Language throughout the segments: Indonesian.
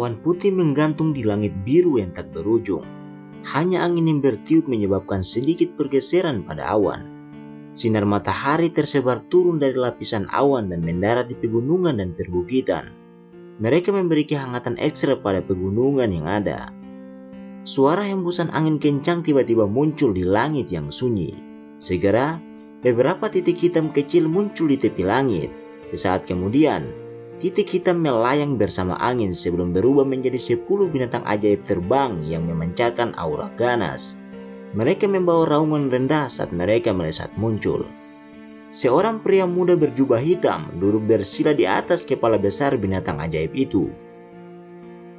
Awan putih menggantung di langit biru yang tak berujung. Hanya angin yang bertiup menyebabkan sedikit pergeseran pada awan. Sinar matahari tersebar turun dari lapisan awan dan mendarat di pegunungan dan perbukitan. Mereka memberi kehangatan ekstra pada pegunungan yang ada. Suara hembusan angin kencang tiba-tiba muncul di langit yang sunyi. Segera, beberapa titik hitam kecil muncul di tepi langit. Sesaat kemudian, titik hitam melayang bersama angin sebelum berubah menjadi 10 binatang ajaib terbang yang memancarkan aura ganas. Mereka membawa raungan rendah saat mereka melesat muncul. Seorang pria muda berjubah hitam duduk bersila di atas kepala besar binatang ajaib itu.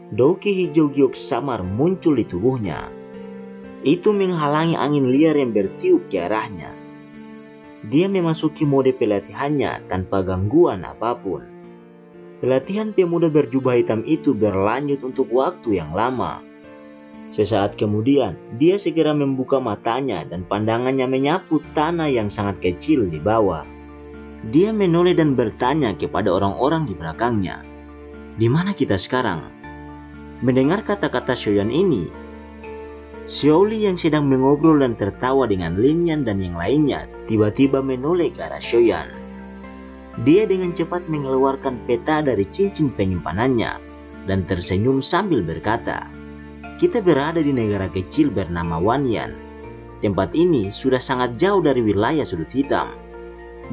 Dauki hijau giok samar muncul di tubuhnya. Itu menghalangi angin liar yang bertiup ke arahnya. Dia memasuki mode pelatihannya tanpa gangguan apapun. Pelatihan pemuda berjubah hitam itu berlanjut untuk waktu yang lama. Sesaat kemudian, dia segera membuka matanya dan pandangannya menyapu tanah yang sangat kecil di bawah. Dia menoleh dan bertanya kepada orang-orang di belakangnya, "Di mana kita sekarang?" Mendengar kata-kata Shoyan ini, Xiaoli yang sedang mengobrol dan tertawa dengan Lin Yan dan yang lainnya tiba-tiba menoleh ke arah Shoyan. Dia dengan cepat mengeluarkan peta dari cincin penyimpanannya dan tersenyum sambil berkata, "Kita berada di negara kecil bernama Wanyan. Tempat ini sudah sangat jauh dari wilayah sudut hitam.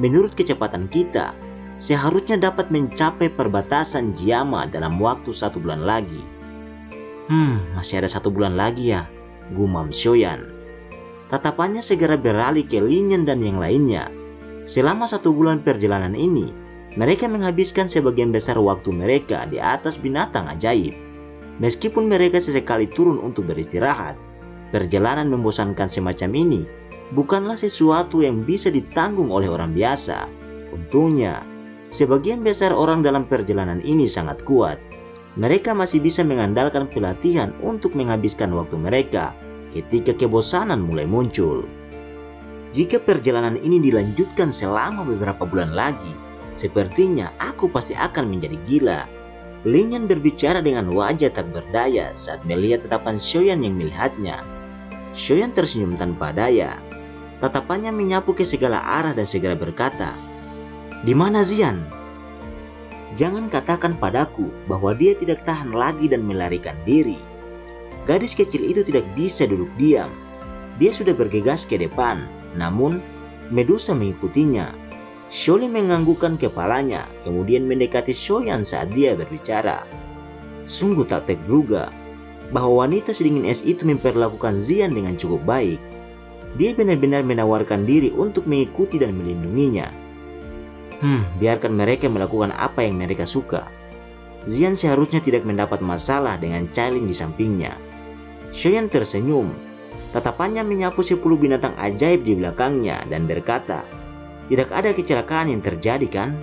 Menurut kecepatan kita, seharusnya dapat mencapai perbatasan Jiama dalam waktu 1 bulan lagi." Masih ada 1 bulan lagi ya, gumam Shoyan. Tatapannya segera beralih ke Linyan dan yang lainnya. Selama 1 bulan perjalanan ini, mereka menghabiskan sebagian besar waktu mereka di atas binatang ajaib. Meskipun mereka sesekali turun untuk beristirahat, perjalanan membosankan semacam ini bukanlah sesuatu yang bisa ditanggung oleh orang biasa. Untungnya, sebagian besar orang dalam perjalanan ini sangat kuat. Mereka masih bisa mengandalkan pelatihan untuk menghabiskan waktu mereka ketika kebosanan mulai muncul. Jika perjalanan ini dilanjutkan selama beberapa bulan lagi, sepertinya aku pasti akan menjadi gila. Lin Yan berbicara dengan wajah tak berdaya saat melihat tatapan Shoyan yang melihatnya. Shoyan tersenyum tanpa daya. Tatapannya menyapu ke segala arah dan segera berkata, "Di mana Zian? Jangan katakan padaku bahwa dia tidak tahan lagi dan melarikan diri." Gadis kecil itu tidak bisa duduk diam. Dia sudah bergegas ke depan, namun Medusa mengikutinya. Xiaoli menganggukkan kepalanya, kemudian mendekati Shoyan saat dia berbicara. Sungguh tak terduga bahwa wanita sedingin es itu memperlakukan Zian dengan cukup baik. Dia benar-benar menawarkan diri untuk mengikuti dan melindunginya. Biarkan mereka melakukan apa yang mereka suka. Zian seharusnya tidak mendapat masalah dengan Cailin di sampingnya. Shoyan tersenyum. Tatapannya menyapu 10 binatang ajaib di belakangnya dan berkata, "Tidak ada kecelakaan yang terjadi kan?"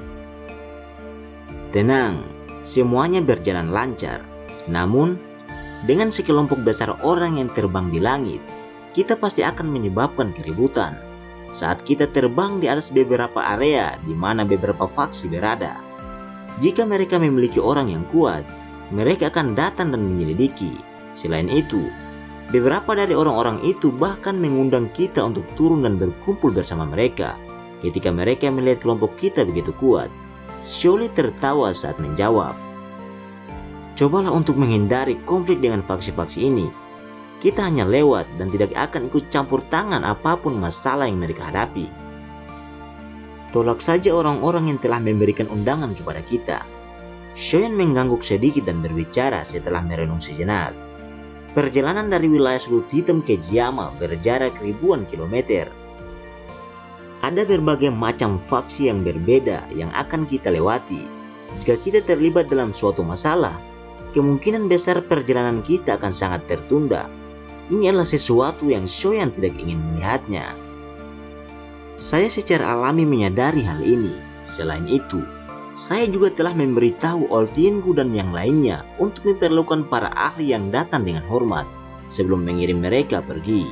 Tenang, semuanya berjalan lancar. Namun, dengan sekelompok besar orang yang terbang di langit, kita pasti akan menyebabkan keributan saat kita terbang di atas beberapa area di mana beberapa faksi berada. Jika mereka memiliki orang yang kuat, mereka akan datang dan menyelidiki. Selain itu, beberapa dari orang-orang itu bahkan mengundang kita untuk turun dan berkumpul bersama mereka. Ketika mereka melihat kelompok kita begitu kuat, Xiaoli tertawa saat menjawab, "Cobalah untuk menghindari konflik dengan faksi-faksi ini. Kita hanya lewat dan tidak akan ikut campur tangan apapun masalah yang mereka hadapi. Tolak saja orang-orang yang telah memberikan undangan kepada kita." Shoyan mengangguk sedikit dan berbicara setelah merenung sejenak. Perjalanan dari wilayah sudut hitam ke Jiama berjarak ribuan kilometer. Ada berbagai macam faksi yang berbeda yang akan kita lewati. Jika kita terlibat dalam suatu masalah, kemungkinan besar perjalanan kita akan sangat tertunda. Ini adalah sesuatu yang Shoyan tidak ingin melihatnya. Saya secara alami menyadari hal ini. Selain itu, saya juga telah memberitahu Old Yinggu dan yang lainnya untuk memperlakukan para ahli yang datang dengan hormat sebelum mengirim mereka pergi.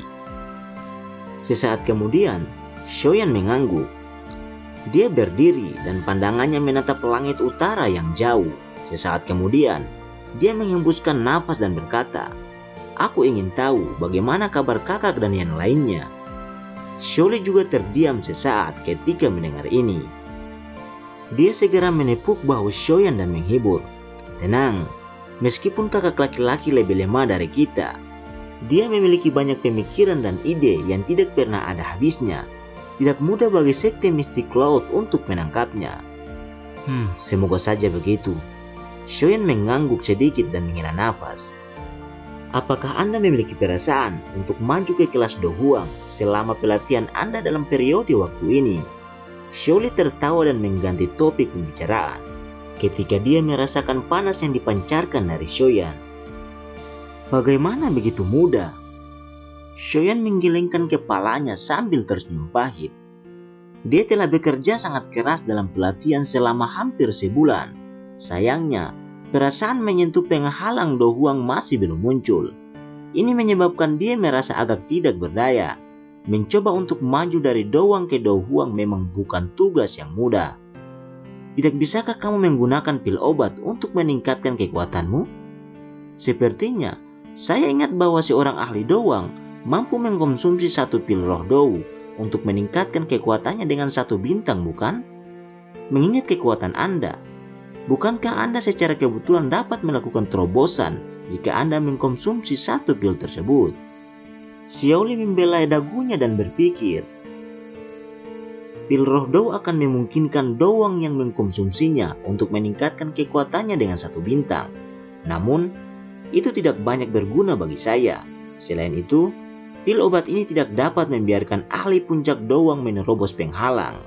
Sesaat kemudian, Shoyan mengangguk. Dia berdiri dan pandangannya menatap langit utara yang jauh. Sesaat kemudian, Dia menghembuskan nafas dan berkata, "Aku ingin tahu bagaimana kabar kakak dan yang lainnya." Shirley juga terdiam sesaat ketika mendengar ini. Dia segera menepuk bahu Shoyan dan menghibur. "Tenang, meskipun kakak laki-laki lebih lemah dari kita, dia memiliki banyak pemikiran dan ide yang tidak pernah ada habisnya. Tidak mudah bagi sekte Mystic Cloud untuk menangkapnya." Semoga saja begitu." Shoyan mengangguk sedikit dan menghela nafas. "Apakah Anda memiliki perasaan untuk maju ke kelas Do Hwang selama pelatihan Anda dalam periode waktu ini?" Shirley tertawa dan mengganti topik pembicaraan ketika dia merasakan panas yang dipancarkan dari Shoyan. "Bagaimana begitu mudah?" Shoyan menggelengkan kepalanya sambil tersenyum pahit. Dia telah bekerja sangat keras dalam pelatihan selama hampir sebulan. Sayangnya, perasaan menyentuh penghalang Do Hwang masih belum muncul. Ini menyebabkan dia merasa agak tidak berdaya. Mencoba untuk maju dari Do Hwang ke Do Hwang memang bukan tugas yang mudah. "Tidak bisakah kamu menggunakan pil obat untuk meningkatkan kekuatanmu? Sepertinya, saya ingat bahwa seorang ahli Do Hwang mampu mengkonsumsi satu pil roh Dou untuk meningkatkan kekuatannya dengan 1 bintang, bukan? Mengingat kekuatan Anda, bukankah Anda secara kebetulan dapat melakukan terobosan jika Anda mengkonsumsi 1 pil tersebut?" Xiaoli membelai dagunya dan berpikir, pil roh Dou akan memungkinkan Do Hwang yang mengkonsumsinya untuk meningkatkan kekuatannya dengan 1 bintang. Namun, itu tidak banyak berguna bagi saya. Selain itu, pil obat ini tidak dapat membiarkan ahli puncak Do Hwang menerobos penghalang.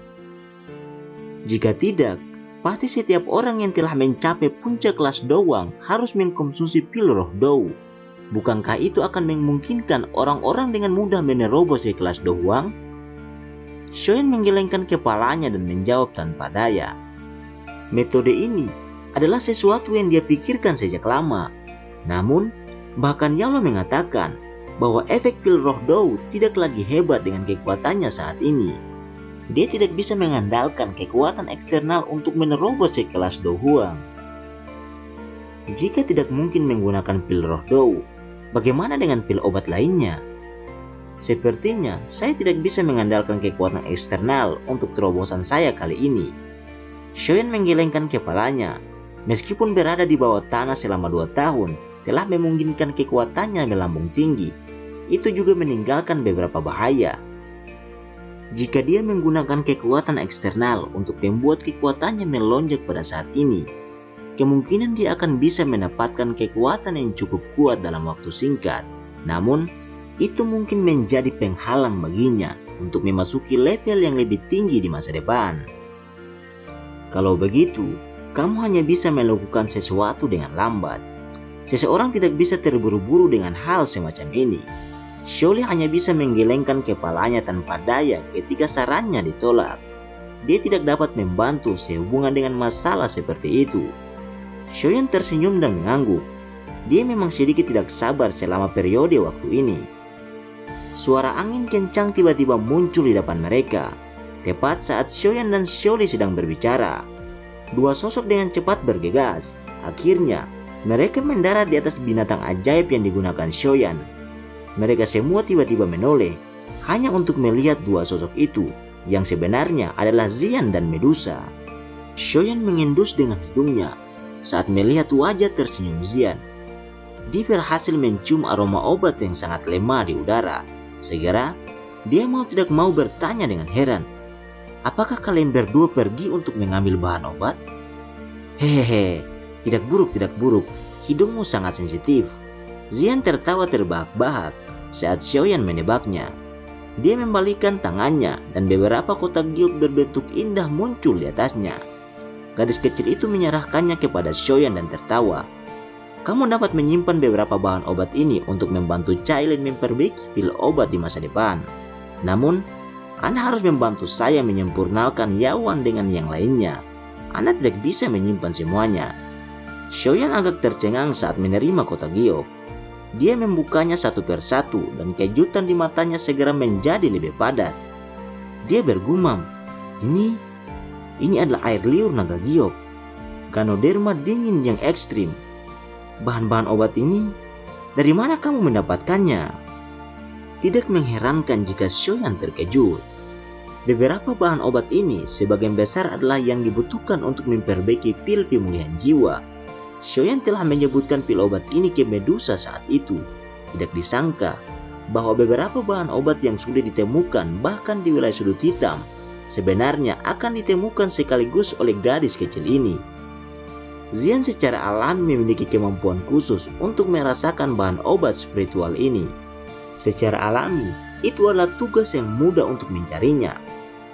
Jika tidak, pasti setiap orang yang telah mencapai puncak kelas Do Hwang harus mengkonsumsi pil roh Dou. Bukankah itu akan memungkinkan orang-orang dengan mudah menerobos ke kelas Do Hwang? Shoyan menggelengkan kepalanya dan menjawab tanpa daya. Metode ini adalah sesuatu yang dia pikirkan sejak lama. Namun, bahkan Yalo mengatakan bahwa efek pil roh Dou tidak lagi hebat dengan kekuatannya saat ini. Dia tidak bisa mengandalkan kekuatan eksternal untuk menerobos ke kelas Do Hwang. Jika tidak mungkin menggunakan pil roh Dou, bagaimana dengan pil obat lainnya? Sepertinya saya tidak bisa mengandalkan kekuatan eksternal untuk terobosan saya kali ini. Shoyan menggelengkan kepalanya. Meskipun berada di bawah tanah selama 2 tahun, telah memungkinkan kekuatannya melambung tinggi. Itu juga meninggalkan beberapa bahaya. Jika dia menggunakan kekuatan eksternal untuk membuat kekuatannya melonjak pada saat ini, kemungkinan dia akan bisa mendapatkan kekuatan yang cukup kuat dalam waktu singkat. Namun, itu mungkin menjadi penghalang baginya untuk memasuki level yang lebih tinggi di masa depan. Kalau begitu, kamu hanya bisa melakukan sesuatu dengan lambat. Seseorang tidak bisa terburu-buru dengan hal semacam ini. Xiaoli hanya bisa menggelengkan kepalanya tanpa daya ketika sarannya ditolak. Dia tidak dapat membantu sehubungan dengan masalah seperti itu. Shoyan tersenyum dan mengangguk. Dia memang sedikit tidak sabar selama periode waktu ini. Suara angin kencang tiba-tiba muncul di depan mereka, tepat saat Shoyan dan Xiaoli sedang berbicara. 2 sosok dengan cepat bergegas. Akhirnya, mereka mendarat di atas binatang ajaib yang digunakan Shoyan. Mereka semua tiba-tiba menoleh, hanya untuk melihat 2 sosok itu, yang sebenarnya adalah Xian dan Medusa. Shoyan mengendus dengan hidungnya saat melihat wajah tersenyum Xian. Dia berhasil mencium aroma obat yang sangat lemah di udara. Segera, dia mau tidak mau bertanya dengan heran, "Apakah kalian berdua pergi untuk mengambil bahan obat?" "Hehehe, tidak buruk. Hidungmu sangat sensitif." Xian tertawa terbahak-bahak saat Xiaoyan menebaknya. Dia membalikkan tangannya dan beberapa kotak giok berbentuk indah muncul di atasnya. Gadis kecil itu menyerahkannya kepada Xiaoyan dan tertawa. "Kamu dapat menyimpan beberapa bahan obat ini untuk membantu Cailin memperbaiki pil obat di masa depan. Namun, Anda harus membantu saya menyempurnakan Yawan dengan yang lainnya. Anda tidak bisa menyimpan semuanya." Xiaoyan agak tercengang saat menerima kotak giok. Dia membukanya satu persatu dan kejutan di matanya segera menjadi lebih padat. Dia bergumam, Ini adalah air liur naga giok. Ganoderma dingin yang ekstrim. Bahan-bahan obat ini, dari mana kamu mendapatkannya? Tidak mengherankan jika Shoyan terkejut. Beberapa bahan obat ini sebagian besar adalah yang dibutuhkan untuk memperbaiki pil pemulihan jiwa. Shoyan telah menyebutkan pil obat ini ke Medusa saat itu. Tidak disangka bahwa beberapa bahan obat yang sulit ditemukan bahkan di wilayah sudut hitam sebenarnya akan ditemukan sekaligus oleh gadis kecil ini. Zian secara alami memiliki kemampuan khusus untuk merasakan bahan obat spiritual ini. Secara alami, itu adalah tugas yang mudah untuk mencarinya.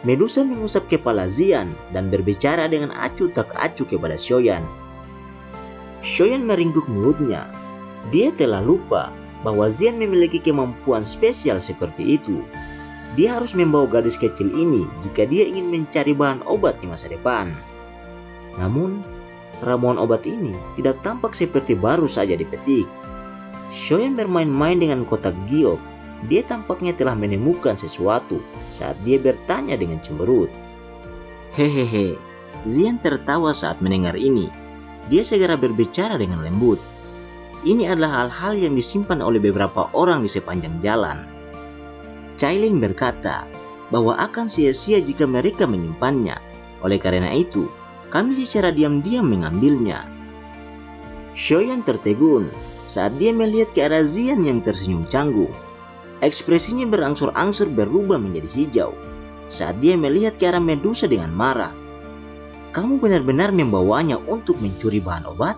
Medusa mengusap kepala Zian dan berbicara dengan acuh tak acuh kepada Shoyan. Shoyan meringkuk mulutnya. Dia telah lupa bahwa Zian memiliki kemampuan spesial seperti itu. Dia harus membawa gadis kecil ini jika dia ingin mencari bahan obat di masa depan. Namun, ramuan obat ini tidak tampak seperti baru saja dipetik. Shoyan bermain-main dengan kotak giok. Dia tampaknya telah menemukan sesuatu saat dia bertanya dengan cemberut. Hehehe, Zian tertawa saat mendengar ini. Dia segera berbicara dengan lembut. Ini adalah hal-hal yang disimpan oleh beberapa orang di sepanjang jalan. Cailin berkata bahwa akan sia-sia jika mereka menyimpannya. Oleh karena itu, kami secara diam-diam mengambilnya. Shoyan tertegun saat dia melihat ke arah Zian yang tersenyum canggung. Ekspresinya berangsur-angsur berubah menjadi hijau saat dia melihat ke arah Medusa dengan marah. Kamu benar-benar membawanya untuk mencuri bahan obat?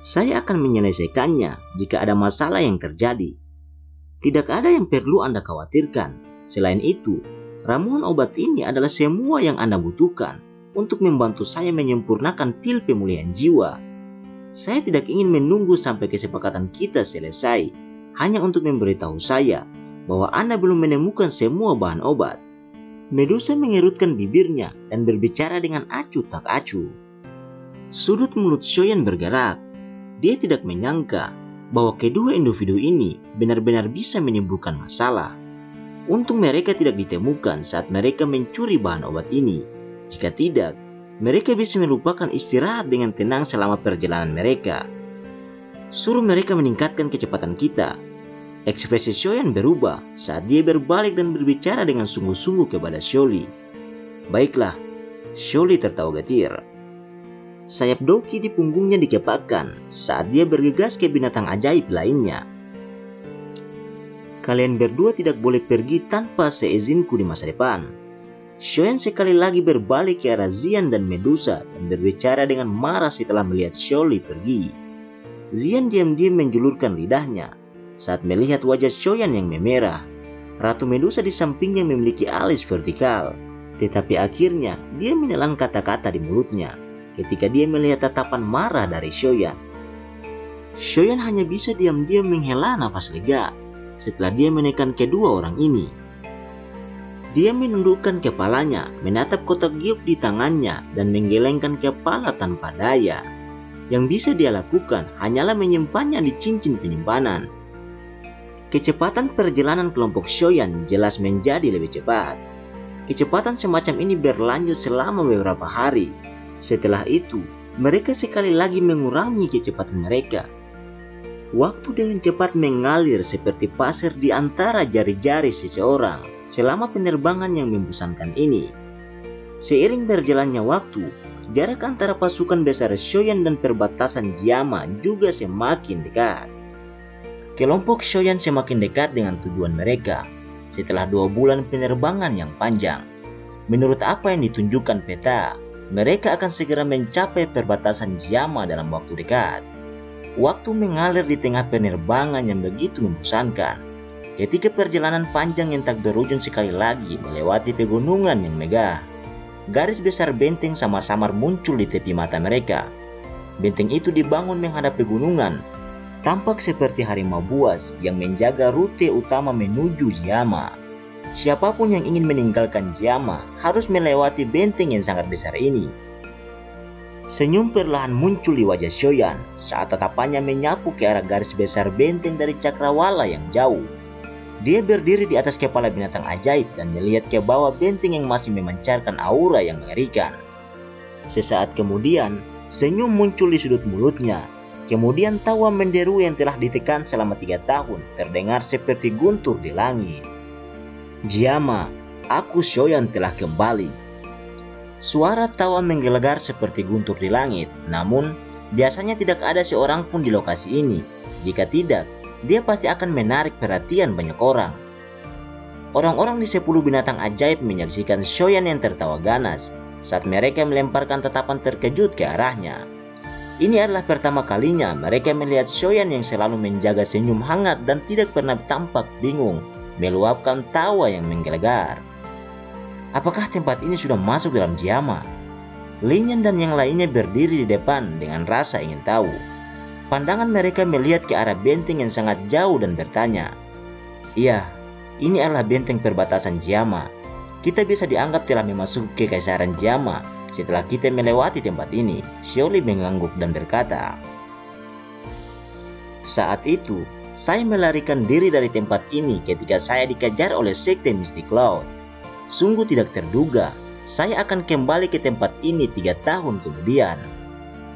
Saya akan menyelesaikannya jika ada masalah yang terjadi. Tidak ada yang perlu Anda khawatirkan. Selain itu, ramuan obat ini adalah semua yang Anda butuhkan untuk membantu saya menyempurnakan pil pemulihan jiwa. Saya tidak ingin menunggu sampai kesepakatan kita selesai hanya untuk memberitahu saya bahwa Anda belum menemukan semua bahan obat. Medusa mengerutkan bibirnya dan berbicara dengan acuh tak acuh. Sudut mulut Shoyan bergerak. Dia tidak menyangka bahwa kedua individu ini benar-benar bisa menimbulkan masalah. Untung mereka tidak ditemukan saat mereka mencuri bahan obat ini. Jika tidak, mereka bisa melupakan istirahat dengan tenang selama perjalanan mereka. Suruh mereka meningkatkan kecepatan kita. Ekspresi Shoyan berubah saat dia berbalik dan berbicara dengan sungguh-sungguh kepada Sholi. Baiklah, Sholi tertawa getir. Sayap Doki di punggungnya dikepakkan saat dia bergegas ke binatang ajaib lainnya. Kalian berdua tidak boleh pergi tanpa seizinku di masa depan. Shoyan sekali lagi berbalik ke arah Zian dan Medusa dan berbicara dengan marah setelah melihat Sholi pergi. Zian diam-diam menjulurkan lidahnya saat melihat wajah Shoyan yang memerah. Ratu Medusa di sampingnya memiliki alis vertikal, tetapi akhirnya dia menelan kata-kata di mulutnya ketika dia melihat tatapan marah dari Shoyan. Shoyan hanya bisa diam-diam menghela nafas lega setelah dia menekan kedua orang ini. Dia menundukkan kepalanya, menatap kotak giok di tangannya dan menggelengkan kepala tanpa daya. Yang bisa dia lakukan hanyalah menyimpannya di cincin penyimpanan. Kecepatan perjalanan kelompok Shoyan jelas menjadi lebih cepat. Kecepatan semacam ini berlanjut selama beberapa hari. Setelah itu, mereka sekali lagi mengurangi kecepatan mereka. Waktu dengan cepat mengalir seperti pasir di antara jari-jari seseorang selama penerbangan yang membosankan ini. Seiring berjalannya waktu, jarak antara pasukan besar Shoyan dan perbatasan Yama juga semakin dekat. Kelompok Shoyan semakin dekat dengan tujuan mereka setelah 2 bulan penerbangan yang panjang. Menurut apa yang ditunjukkan peta, mereka akan segera mencapai perbatasan Yama dalam waktu dekat. Waktu mengalir di tengah penerbangan yang begitu membosankan. Ketika perjalanan panjang yang tak berujung sekali lagi melewati pegunungan yang megah, garis besar benteng samar-samar muncul di tepi mata mereka. Benteng itu dibangun menghadap pegunungan, tampak seperti harimau buas yang menjaga rute utama menuju Yama. Siapapun yang ingin meninggalkan Yama harus melewati benteng yang sangat besar ini. Senyum perlahan muncul di wajah Shoyan saat tatapannya menyapu ke arah garis besar benteng dari cakrawala yang jauh. Dia berdiri di atas kepala binatang ajaib dan melihat ke bawah benteng yang masih memancarkan aura yang mengerikan. Sesaat kemudian, senyum muncul di sudut mulutnya. Kemudian tawa menderu yang telah ditekan selama 3 tahun terdengar seperti guntur di langit. "Jiama, aku Shoyan telah kembali." Suara tawa menggelegar seperti guntur di langit, namun biasanya tidak ada seorang pun di lokasi ini. Jika tidak, dia pasti akan menarik perhatian banyak orang. Orang-orang di 10 binatang ajaib menyaksikan Shoyan yang tertawa ganas saat mereka melemparkan tatapan terkejut ke arahnya. Ini adalah pertama kalinya mereka melihat Shoyan yang selalu menjaga senyum hangat dan tidak pernah tampak bingung, meluapkan tawa yang menggelegar. Apakah tempat ini sudah masuk dalam Jiama? Lin dan yang lainnya berdiri di depan dengan rasa ingin tahu. Pandangan mereka melihat ke arah benteng yang sangat jauh dan bertanya, "Iya, ini adalah benteng perbatasan Jiama. Kita bisa dianggap telah memasuki kekaisaran Jiama setelah kita melewati tempat ini." Xiaoli mengangguk dan berkata, "Saat itu, saya melarikan diri dari tempat ini ketika saya dikejar oleh sekte Mystic Cloud. Sungguh tidak terduga, saya akan kembali ke tempat ini 3 tahun kemudian."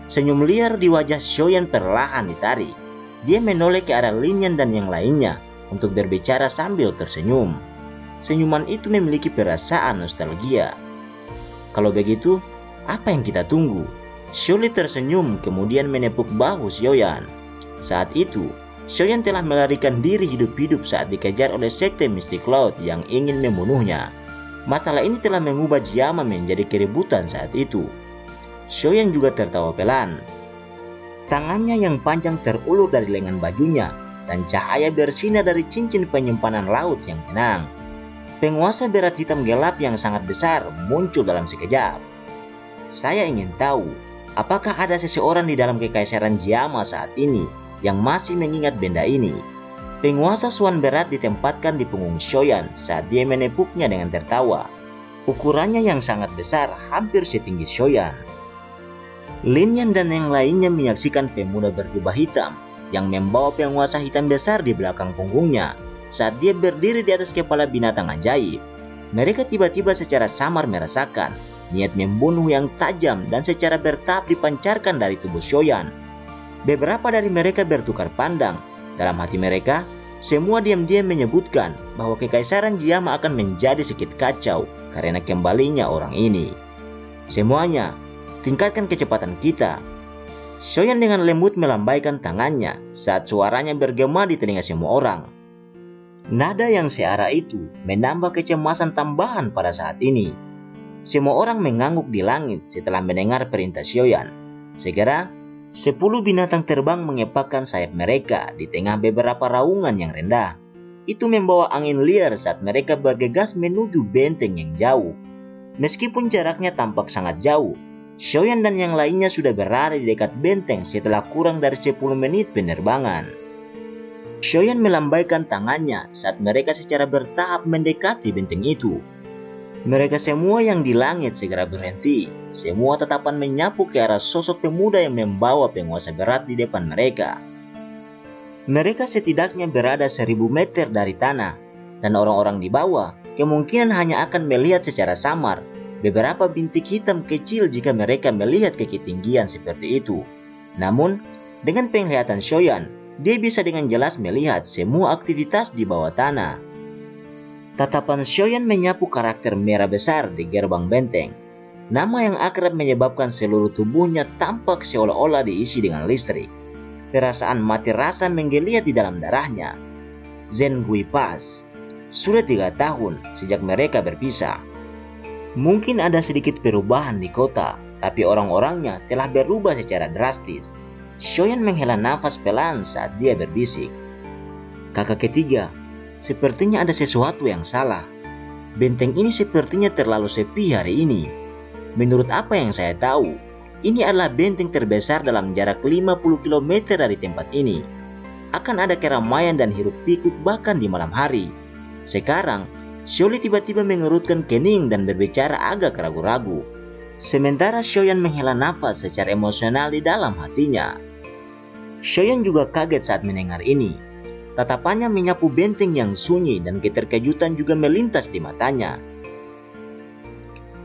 Senyum liar di wajah Shoyan perlahan ditarik. Dia menoleh ke arah Lin dan yang lainnya untuk berbicara sambil tersenyum. Senyuman itu memiliki perasaan nostalgia. "Kalau begitu, apa yang kita tunggu?" Xiaoli tersenyum kemudian menepuk bahu Shoyan. Saat itu, Shoyan telah melarikan diri hidup-hidup saat dikejar oleh sekte Mystic Cloud yang ingin membunuhnya. Masalah ini telah mengubah Jiama menjadi keributan saat itu. Shoyan juga tertawa pelan. Tangannya yang panjang terulur dari lengan bajunya dan cahaya bersinar dari cincin penyimpanan laut yang tenang. Penguasa berat hitam gelap yang sangat besar muncul dalam sekejap. "Saya ingin tahu, apakah ada seseorang di dalam kekaisaran Jiama saat ini yang masih mengingat benda ini?" Penguasa Swan berat ditempatkan di punggung Shoyan saat dia menepuknya dengan tertawa. Ukurannya yang sangat besar hampir setinggi Shoyan. Lin dan yang lainnya menyaksikan pemuda berjubah hitam yang membawa penguasa hitam besar di belakang punggungnya saat dia berdiri di atas kepala binatang ajaib. Mereka tiba-tiba secara samar merasakan niat membunuh yang tajam dan secara bertahap dipancarkan dari tubuh Shoyan. Beberapa dari mereka bertukar pandang. Dalam hati mereka, semua diam-diam menyebutkan bahwa kekaisaran Jiama akan menjadi sedikit kacau karena kembalinya orang ini. "Semuanya, tingkatkan kecepatan kita." Shoyan dengan lembut melambaikan tangannya saat suaranya bergema di telinga semua orang. Nada yang searah itu menambah kecemasan tambahan pada saat ini. Semua orang mengangguk di langit setelah mendengar perintah Shoyan. Segera, 10 binatang terbang mengepakkan sayap mereka di tengah beberapa raungan yang rendah. Itu membawa angin liar saat mereka bergegas menuju benteng yang jauh. Meskipun jaraknya tampak sangat jauh, Shoyan dan yang lainnya sudah berada di dekat benteng setelah kurang dari 10 menit penerbangan. Shoyan melambaikan tangannya saat mereka secara bertahap mendekati benteng itu. Mereka semua yang di langit segera berhenti. Semua tatapan menyapu ke arah sosok pemuda yang membawa penguasa berat di depan mereka. Mereka setidaknya berada 1000 meter dari tanah, dan orang-orang di bawah kemungkinan hanya akan melihat secara samar beberapa bintik hitam kecil jika mereka melihat ke ketinggian seperti itu. Namun, dengan penglihatan Shoyan, dia bisa dengan jelas melihat semua aktivitas di bawah tanah. Tatapan Shoyan menyapu karakter merah besar di gerbang benteng. Nama yang akrab menyebabkan seluruh tubuhnya tampak seolah-olah diisi dengan listrik. Perasaan mati rasa menggeliat di dalam darahnya. Zhen Guipas. Sudah 3 tahun sejak mereka berpisah. Mungkin ada sedikit perubahan di kota, tapi orang-orangnya telah berubah secara drastis. Shoyan menghela nafas pelan saat dia berbisik. "Kakak ketiga, sepertinya ada sesuatu yang salah. Benteng ini sepertinya terlalu sepi hari ini. Menurut apa yang saya tahu, ini adalah benteng terbesar dalam jarak 50 km dari tempat ini. Akan ada keramaian dan hiruk pikuk bahkan di malam hari." Sekarang, Xiaoli tiba-tiba mengerutkan kening dan berbicara agak ragu-ragu. Sementara Shoyan menghela nafas secara emosional di dalam hatinya. Shoyan juga kaget saat mendengar ini. Tatapannya menyapu benteng yang sunyi dan keterkejutan juga melintas di matanya.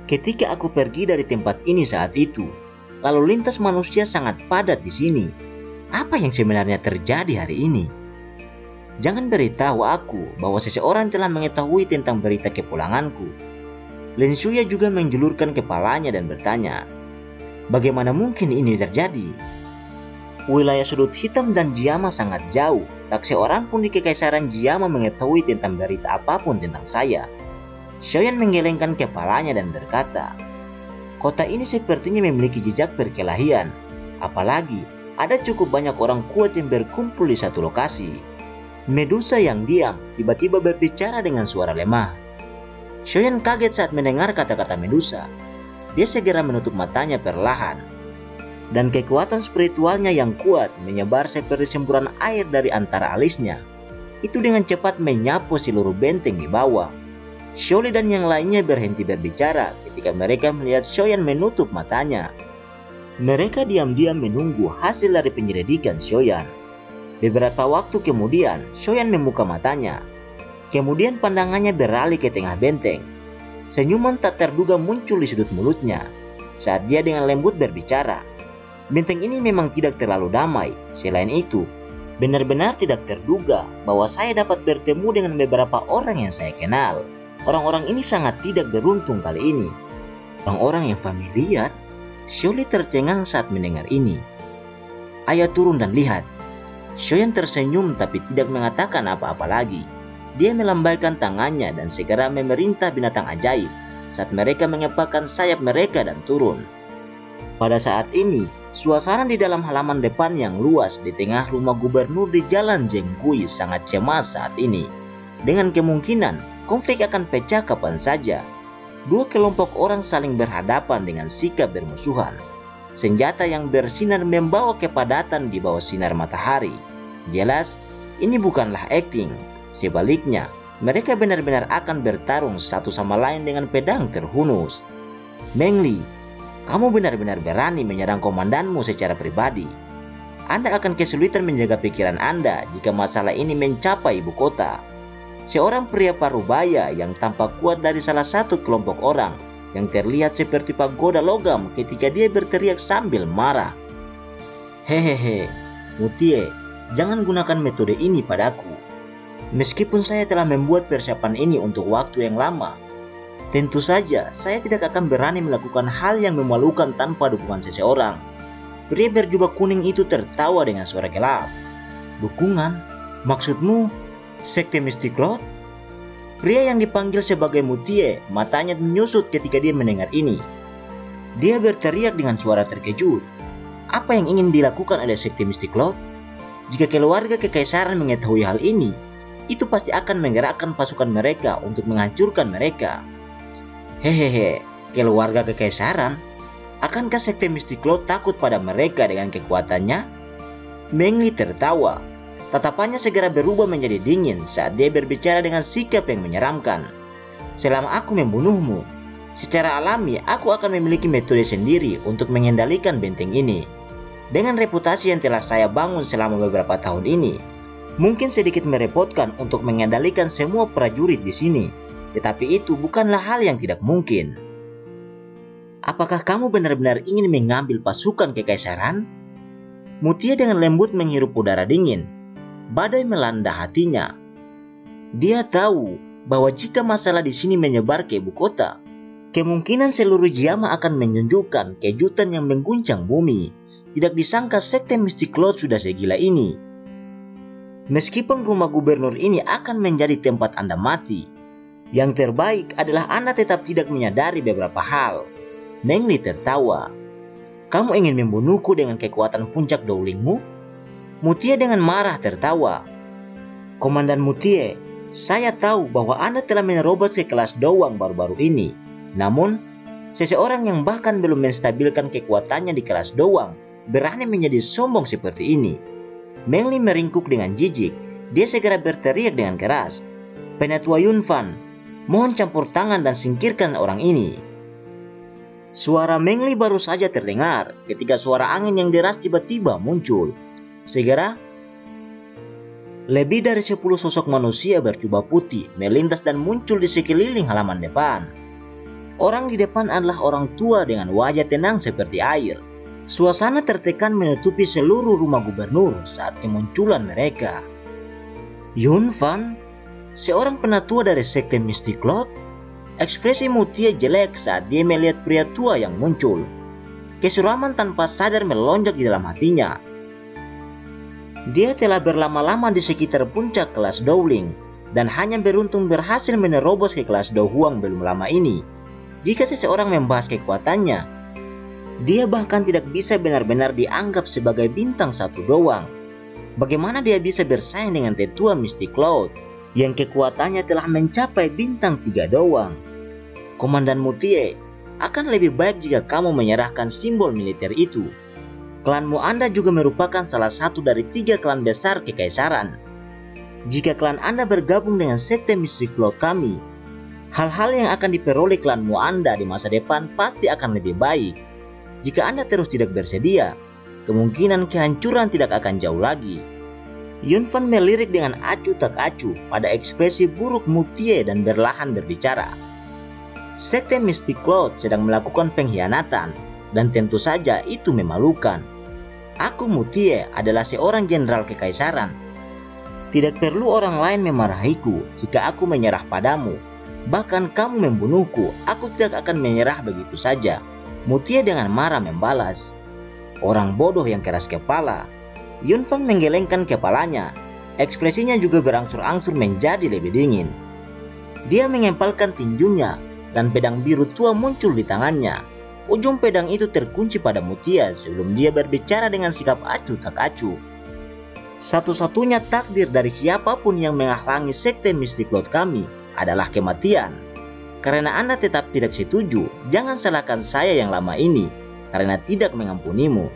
"Ketika aku pergi dari tempat ini saat itu, lalu lintas manusia sangat padat di sini. Apa yang sebenarnya terjadi hari ini? Jangan beritahu aku bahwa seseorang telah mengetahui tentang berita kepulanganku. Lin Shuya juga menjulurkan kepalanya dan bertanya, bagaimana mungkin ini terjadi? Wilayah sudut hitam dan Jiama sangat jauh. Tak seorang pun di kekaisaran Jiama mengetahui tentang berita apapun tentang saya. Xiaoyan menggelengkan kepalanya dan berkata, kota ini sepertinya memiliki jejak perkelahian. Apalagi ada cukup banyak orang kuat yang berkumpul di satu lokasi. Medusa yang diam tiba-tiba berbicara dengan suara lemah. Xiaoyan kaget saat mendengar kata-kata Medusa. Dia segera menutup matanya perlahan. Dan kekuatan spiritualnya yang kuat menyebar seperti semburan air dari antara alisnya. Itu dengan cepat menyapu seluruh benteng di bawah. Xiaoli dan yang lainnya berhenti berbicara ketika mereka melihat Xiaoyan menutup matanya. Mereka diam-diam menunggu hasil dari penyelidikan Xiaoyan. Beberapa waktu kemudian, Xiaoyan membuka matanya. Kemudian pandangannya beralih ke tengah benteng. Senyuman tak terduga muncul di sudut mulutnya saat dia dengan lembut berbicara. Benteng ini memang tidak terlalu damai. Selain itu, benar-benar tidak terduga bahwa saya dapat bertemu dengan beberapa orang yang saya kenal. Orang-orang ini sangat tidak beruntung kali ini. Orang-orang yang familiar. Xiaoli tercengang saat mendengar ini. Ayo turun dan lihat. Xiaoyan tersenyum tapi tidak mengatakan apa-apa lagi. Dia melambaikan tangannya dan segera memerintah binatang ajaib saat mereka mengepakkan sayap mereka dan turun. Pada saat ini, suasana di dalam halaman depan yang luas di tengah rumah gubernur di Jalan Jenggui sangat cemas saat ini. Dengan kemungkinan konflik akan pecah kapan saja. Dua kelompok orang saling berhadapan dengan sikap bermusuhan. Senjata yang bersinar membawa kepadatan di bawah sinar matahari. Jelas, ini bukanlah akting. Sebaliknya, mereka benar-benar akan bertarung satu sama lain dengan pedang terhunus. Meng Li, kamu benar-benar berani menyerang komandanmu secara pribadi. Anda akan kesulitan menjaga pikiran Anda jika masalah ini mencapai ibu kota. Seorang pria parubaya yang tampak kuat dari salah satu kelompok orang yang terlihat seperti pagoda logam ketika dia berteriak sambil marah. Hehehe, Mutie, jangan gunakan metode ini padaku. Meskipun saya telah membuat persiapan ini untuk waktu yang lama, tentu saja saya tidak akan berani melakukan hal yang memalukan tanpa dukungan seseorang. Pria berjubah kuning itu tertawa dengan suara gelap. Dukungan? Maksudmu sekte Mystic Lord? Pria yang dipanggil sebagai Mutie matanya menyusut ketika dia mendengar ini. Dia berteriak dengan suara terkejut. Apa yang ingin dilakukan oleh sekte Mystic Lord? Jika keluarga kekaisaran mengetahui hal ini, itu pasti akan menggerakkan pasukan mereka untuk menghancurkan mereka. Hehehe, keluarga kekaisaran? Akankah sekte Mystic Lord takut pada mereka dengan kekuatannya? Meng Li tertawa. Tatapannya segera berubah menjadi dingin saat dia berbicara dengan sikap yang menyeramkan. Selama aku membunuhmu, secara alami aku akan memiliki metode sendiri untuk mengendalikan benteng ini. Dengan reputasi yang telah saya bangun selama beberapa tahun ini, mungkin sedikit merepotkan untuk mengendalikan semua prajurit di sini. Tetapi itu bukanlah hal yang tidak mungkin. Apakah kamu benar-benar ingin mengambil pasukan kekaisaran? Mutia dengan lembut menghirup udara dingin. Badai melanda hatinya. Dia tahu bahwa jika masalah di sini menyebar ke ibu kota, kemungkinan seluruh Jiama akan menunjukkan kejutan yang mengguncang bumi. Tidak disangka sekte Mystic Lord sudah segila ini. Meskipun rumah gubernur ini akan menjadi tempat Anda mati, yang terbaik adalah Anda tetap tidak menyadari beberapa hal. Meng Li tertawa. Kamu ingin membunuhku dengan kekuatan puncak Dowlingmu? Mutie dengan marah tertawa. Komandan Mutie, saya tahu bahwa Anda telah menerobos ke kelas Dowang baru-baru ini. Namun, seseorang yang bahkan belum menstabilkan kekuatannya di kelas Dowang berani menjadi sombong seperti ini. Meng Li meringkuk dengan jijik. Dia segera berteriak dengan keras. Penatua Yunfan, mohon campur tangan dan singkirkan orang ini. Suara Meng Li baru saja terdengar ketika suara angin yang deras tiba-tiba muncul. Segera, lebih dari 10 sosok manusia berjubah putih melintas dan muncul di sekeliling halaman depan. Orang di depan adalah orang tua dengan wajah tenang seperti air. Suasana tertekan menutupi seluruh rumah gubernur saat kemunculan mereka. Yun Fan, seorang penatua dari sekte Mystic Cloth, ekspresi Mutie jelek saat dia melihat pria tua yang muncul. Kesuraman tanpa sadar melonjak di dalam hatinya. Dia telah berlama-lama di sekitar puncak kelas Dowling dan hanya beruntung berhasil menerobos ke kelas Do Huang belum lama ini. Jika seseorang membahas kekuatannya, dia bahkan tidak bisa benar-benar dianggap sebagai bintang 1 doang. Bagaimana dia bisa bersaing dengan tetua Mystic Cloth yang kekuatannya telah mencapai bintang 3 doang? Komandan Mutie, akan lebih baik jika kamu menyerahkan simbol militer itu. Klanmu Anda juga merupakan salah satu dari 3 klan besar kekaisaran. Jika klan Anda bergabung dengan sekte Mystic Cloth kami, hal-hal yang akan diperoleh klanmu Anda di masa depan pasti akan lebih baik. Jika Anda terus tidak bersedia, kemungkinan kehancuran tidak akan jauh lagi. Yun Fan melirik dengan acuh tak acuh pada ekspresi buruk Mutie dan berlahan berbicara. Sekte Mystic Cloth sedang melakukan pengkhianatan, dan tentu saja itu memalukan. Aku Mutie adalah seorang jenderal kekaisaran. Tidak perlu orang lain memarahiku jika aku menyerah padamu. Bahkan kamu membunuhku, aku tidak akan menyerah begitu saja. Mutie dengan marah membalas. Orang bodoh yang keras kepala. Yun Fan menggelengkan kepalanya. Ekspresinya juga berangsur-angsur menjadi lebih dingin. Dia mengempalkan tinjunya dan pedang biru tua muncul di tangannya. Ujung pedang itu terkunci pada Mutie sebelum dia berbicara dengan sikap acuh tak acuh. Satu-satunya takdir dari siapapun yang menghalangi sekte Mystic Cloth kami adalah kematian. Karena Anda tetap tidak setuju, jangan salahkan saya yang lama ini karena tidak mengampunimu.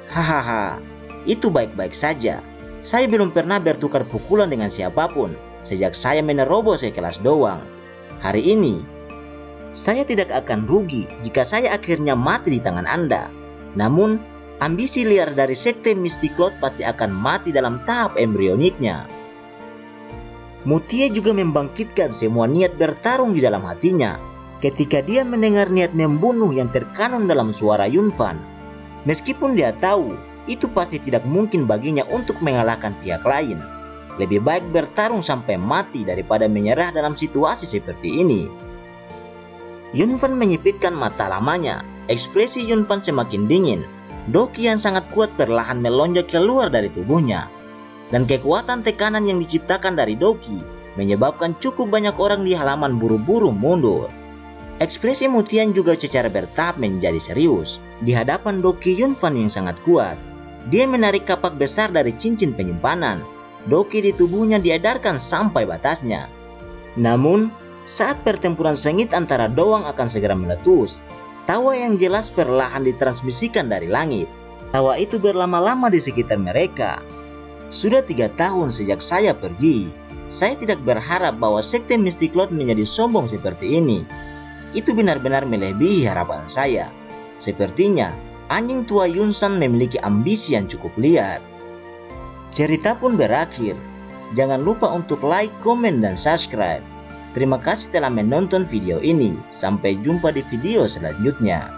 Hahaha, itu baik-baik saja. Saya belum pernah bertukar pukulan dengan siapapun sejak saya menerobos ke kelas doang. Hari ini, saya tidak akan rugi jika saya akhirnya mati di tangan Anda. Namun, ambisi liar dari sekte Mystic Cloth pasti akan mati dalam tahap embrioniknya. Mutie juga membangkitkan semua niat bertarung di dalam hatinya ketika dia mendengar niat membunuh yang terkanun dalam suara Yun Fan. Meskipun dia tahu itu pasti tidak mungkin baginya untuk mengalahkan pihak lain. Lebih baik bertarung sampai mati daripada menyerah dalam situasi seperti ini. Yun Fan menyipitkan mata lamanya. Ekspresi Yun Fan semakin dingin. Doki yang sangat kuat perlahan melonjak keluar dari tubuhnya. Dan kekuatan tekanan yang diciptakan dari Doki menyebabkan cukup banyak orang di halaman buru-buru mundur. Ekspresi Mutie juga secara bertahap menjadi serius. Di hadapan Doki Yun Fan yang sangat kuat, dia menarik kapak besar dari cincin penyimpanan. Doki di tubuhnya diedarkan sampai batasnya. Namun, saat pertempuran sengit antara Doang akan segera meletus, tawa yang jelas perlahan ditransmisikan dari langit. Tawa itu berlama-lama di sekitar mereka. Sudah 3 tahun sejak saya pergi. Saya tidak berharap bahwa sekte Mystic Cloth menjadi sombong seperti ini. Itu benar-benar melebihi harapan saya. Sepertinya anjing tua Yun San memiliki ambisi yang cukup liar. Cerita pun berakhir. Jangan lupa untuk like, komen, dan subscribe. Terima kasih telah menonton video ini. Sampai jumpa di video selanjutnya.